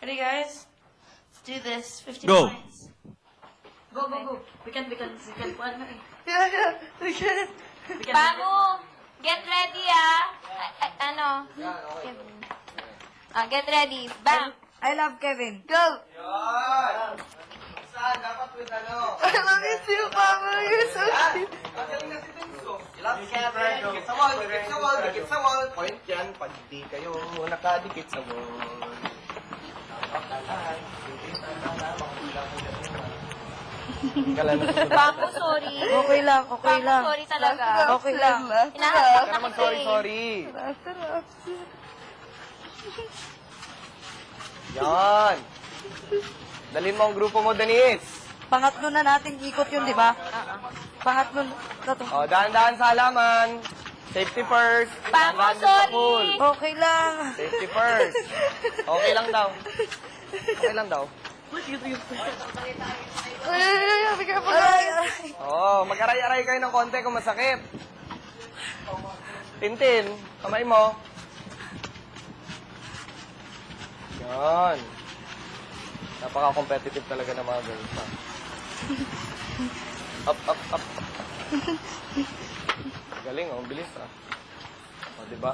Ready, guys? Let's do this. 15 Go. points. Go, go, go. We can. Ano eh. Yeah, we can. Pamu, get ready ano? Get ready. Bang! I love Kevin. Go! Saan? Dapat with ano? I love you too, Mama. You're so cute. Magaling na si Tenso. Love Kevin. Dikit sa wall, dikit sa wall, dikit sa wall. Point yan, pag di kayo nakadikit sa wall. Napakalan. Hindi sana lamang bilang Pamu, sorry. Okay lang, okay Pamu, lang. sorry talaga. Okay lang. Hinahanap Kaya na sorry, kasi. sorry. Yan. Dalhin mo ang grupo mo, Denise. Pangatlo na natin ikot yun, di ba? Pangatlo na to. O, dahan-dahan sa halaman. Safety first. Pamu, Dahan-dahan sa sorry. pool. Okay lang. Safety first. Okay lang daw. Okay lang daw. Ay, be careful, guys. Oo, mag-aray-aray kayo ng konti kung masakit. Tintin, kamay mo. Yan. Napaka-competitive talaga ng mga girls. Ha? Up, up, up, up. Galing, oh. Bilis, ah. O, diba?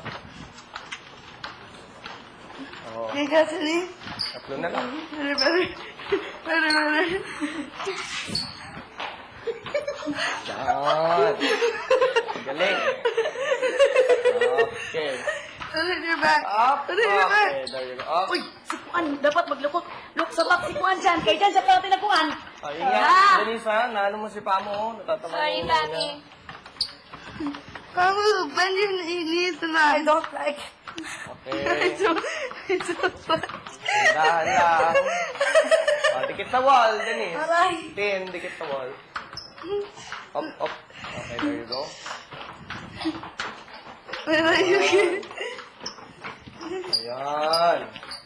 Oo. Hey, Kathleen. Tatlo na lang. Better. Yan. Galing. Okay. Put it in your back. Up. Put it in your back. Okay, there you go. Up. Uy, si Kuan. Dapat maglukok. Look sa back si Kuan dyan. Kaya dyan sa pati na Kuan. Ay, ingat. Denise, ha? Nalo mo si Pamo, oh. Natatama Sorry, mo Pamu. Pamu, bend your knees to that. I don't like it. Okay. I don't like Dahan lang. Oh, dikit sa wall, Denise. Aray. Tin, dikit sa wall. Up, up. Okay, there you go. it. Ayan.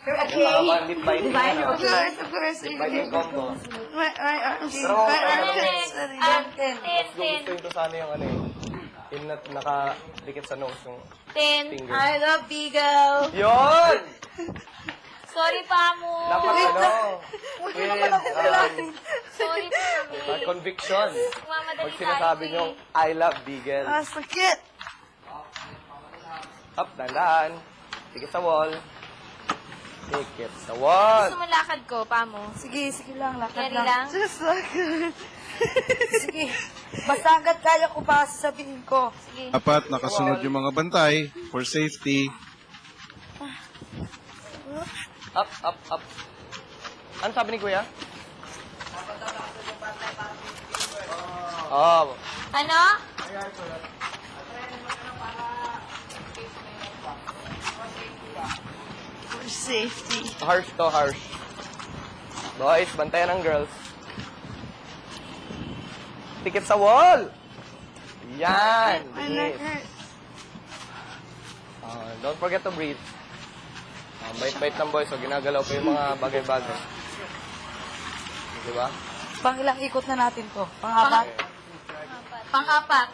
Okay. Lip biting na. Of course. Biting combo. My arms. Pero, My ano, armpits. Tin. gusto ko sana yung ano eh. Tin na nakadikit sa nose yung Tin. finger. I love Beagle. Yun! Sorry, Pamu. Dapat ano? Sorry, Pamu. Conviction. Mamadali Pag sinasabi tayo, nyo, I love Beagle. I forget. Up, dahan. Dikit sa wall. Dikit sa wall. Gusto mo lakad ko, Pamu? Sige lang. Lakad Carry lang? Just lakad. Sige. Basta hanggat kaya ko pa sasabihin ko. Sige. Dapat nakasunod yung mga bantay for safety. Up, up, up. Ano sabi ni Kuya? Oh, Ano? For safety. harsh to, harsh. Boys, bantayan ng girls. Dikit sa wall. Yan. My neck Bilis. hurts. Don't forget to breathe. Bait-bait ng boys, so ginagalaw pa yung mga bagay-bagay. Diba? Pang ilang ikot na natin to? Pang-apat? Pang-apat.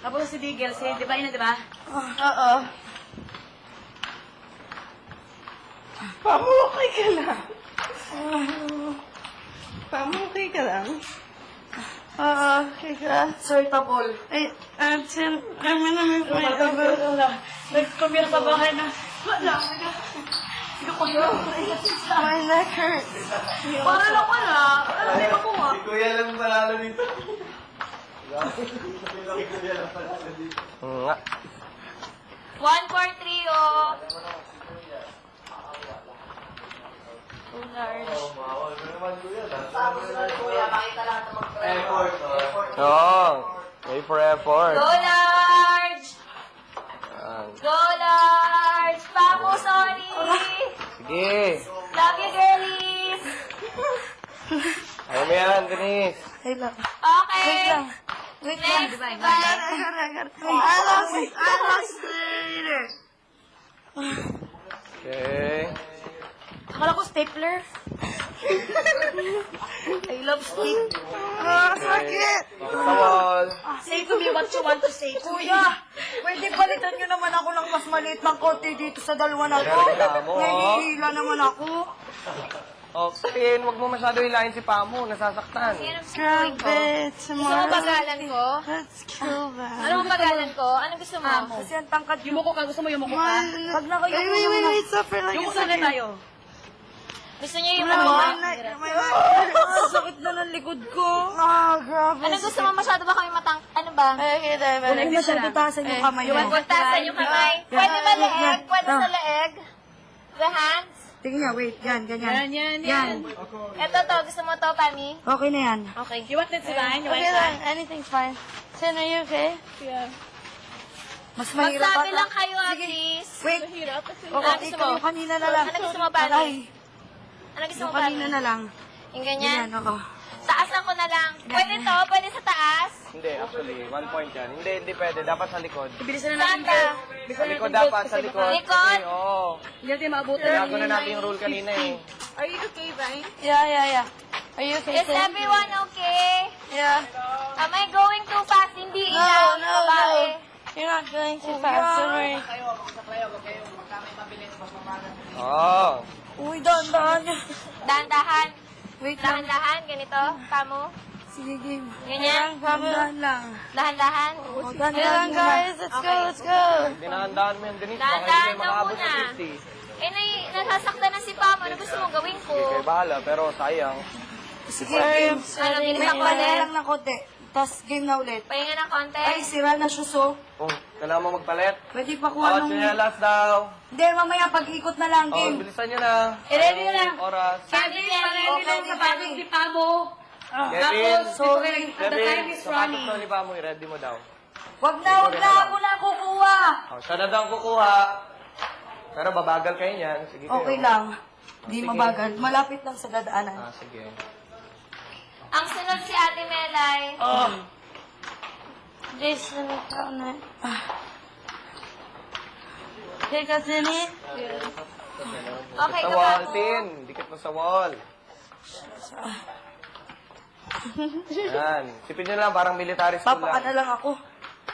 Tapos si Beagle, di ba yun, di ba? Oo. Pamukay ka lang. Pamukay ka lang. Oo, okay ka. Sorry, Tapol. Ay, Tim, I'm gonna move my elbow. Nag-commute sa bahay na. Wala. Hindi ko yun. My neck hurts. Para lang wala. Alam mo ko nga. Kuya lang panalo dito. Nga. 1, 4, 3, oh. Oh, large. Oo. Pay for effort. Go, large! Yan. Go, large! Pamu, sorry! Sige. Love you, girlies! Ayaw mo yan, Denise. Ay lang. Okay. Wait lang. Wait lang. Next, I bye. got it. I lost it. Okay. Akala ko stapler. I love steak. Ah, sakit. Dikit sa wall. Say to me what you want to say to me. Kuya! pwede palitan nyo naman ako ng mas maliit ng konti dito sa dalawa na to. Reklamo, oh. Nahihila naman ako. Oh, Tin, wag mo masyado hilahin si Pamo. Nasasaktan. Grabe, Gusto mo bagalan ko? Let's kill that. Ano ang bagalan ko? Anong gusto mo? Kasi ang tangkad Yumuko ka. Gusto mo yumuko ka? Pag nakayuko naman ako. suffer like Yumuko na tayo. Gusto niyo yung Sakit na ng likod ko. Ah, grabe. Ano gusto mo? Masyado ba kami matang... Ano ba? Okay, Huwag mo masyado taasan yung kamay mo. Puntasan yung kamay. Pwede ba leeg? Pwede sa leeg? The hands? Tingnan niya, wait. Yan, ganyan. Yan. Ito to. Gusto mo to, Pami? Okay na yan. Okay. You want it si Ryan? You want Okay it? lang, anything's fine. Sin, are you okay? Mas mahirap Magsabi ata. lang kayo, please. Wait. Ano Okay, gusto ikaw mo? yung kanina na lang. Ano gusto mo, Pami? Aray, Ano gusto yung mo, Pami? kanina na lang. Yung ganyan? Yan, oo. Taasan ko na lang. Pwede to? Pwede sa taas? Hindi, actually, 1 point yan. Hindi pwede. Dapat sa likod. Bilisan na Saan natin. ka? Sa likod dapat, sa likod. Likod? Kasi, oo. Hindi natin maabutan. Kailangan na natin yung rule kanina eh. Are you okay, Ryan? Yeah. Are you okay, Is Sin? everyone okay? Yeah. Am I going too fast? Hindi No, enough, no, babae. no. You're not going too fast, don't worry. Oo. Uy, dahan-dahan. Dahan-dahan. Wait lang. Dahan-dahan. Ganito. Pamo. Sige, game. Ganyan. Dahan lang. Dahan-dahan. Oh, Okay dahan-dahan lang, muna. guys. Let's go. Dinahandaan mo yan, Denise. Baka Dahan-dahan hindi kayo lang makaabot muna. sa 50. Nasasaktan na si Pamo. Ano gusto mong gawin ko? Sige, bahala. Pero sayang. Sige, game. Ano, Wait, ginisak ko pahinga ulit? lang ng konti. Tapos game na ulit. Pahinga ng konti. Ay, sira na shoes, oh. Oh, kailangan mo magpalit. Pwede pa kuha Oh, nung... chinelas daw. Hindi, mamaya pag-ikot na lang, Oh, game. bilisan nyo na. I-ready na lang. Oras. Kevin, Ready, ready lang sa panig si Pamo. Kevin, Sorry. The time is sapatos running. to ni Pamo, i-ready mo daw. Wag na, ako na kukuha. Oh, siya na daw ang kukuha. Pero babagal kayo niyan. Sige kayo. Okay lang. Di mabagal. Malapit lang sa dadaanan. Ah, sige. Ang sunod si Ate Melay. Jason, ikaw na. Okay ka, Sinny? Okay Sa ka, wall, Pamo? Tin. Dikit mo sa wall. Yan. Sipin nyo lang, parang military school Papaka na lang. lang ako.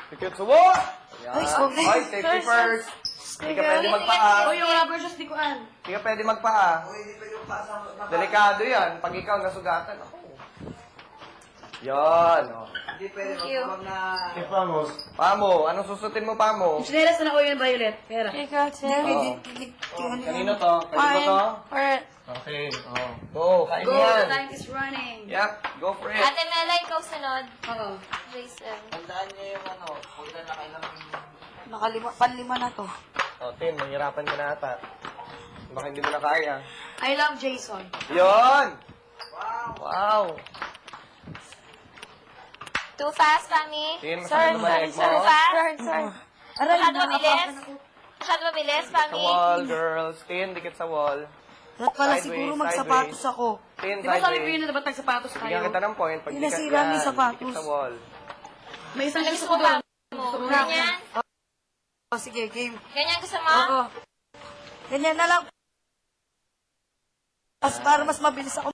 Dikit sa wall! Yan. Ay, sorry. Hoy, safety first. Hindi ka pwede magpaa. O yung rubber shoes, di ko an. Hindi ka pwede magpaa. Delikado yan. Pag ikaw nasugatan, ako. Yan. Oh. Thank you. Pamo, anong susutin mo, Pamo? Chinelas na ako yung violet. Pera. Okay ka, Sin? Kanino to? Kanino to? Or, Okay. Oh. Go, kain Go, yan. the time is running. Yep, go for it. Ate Melay, ikaw sunod. Oo. Jason. Tandaan niyo yung ano, punta na kayo ng... Panlima na to. Oh, Tin, mahirapan ka na ata. Baka hindi mo na kaya. I love Jason. Yon! Wow! Too fast, Pami. Tin, masakit na balik mo. Too fast? sorry. Masyado mabilis? Masyado mabilis, Sa Pami? wall, girls. Tin, dikit sa wall. Dapat pala Sideways, siguro magsapatos sideways. ako. Tin, Di ba sabi ko sideways. yun na dapat nagsapatos Bigyan tayo? kita ng point. Pag dikat Pinasira mo yung yan, sapatos. dikit sa wall. May isang Ano gusto gusto ko mo, doon. Pamo? Ganyan? Oh, sige, game. Ganyan gusto mo? Oo. Ganyan na lang. Para mas mabilis ako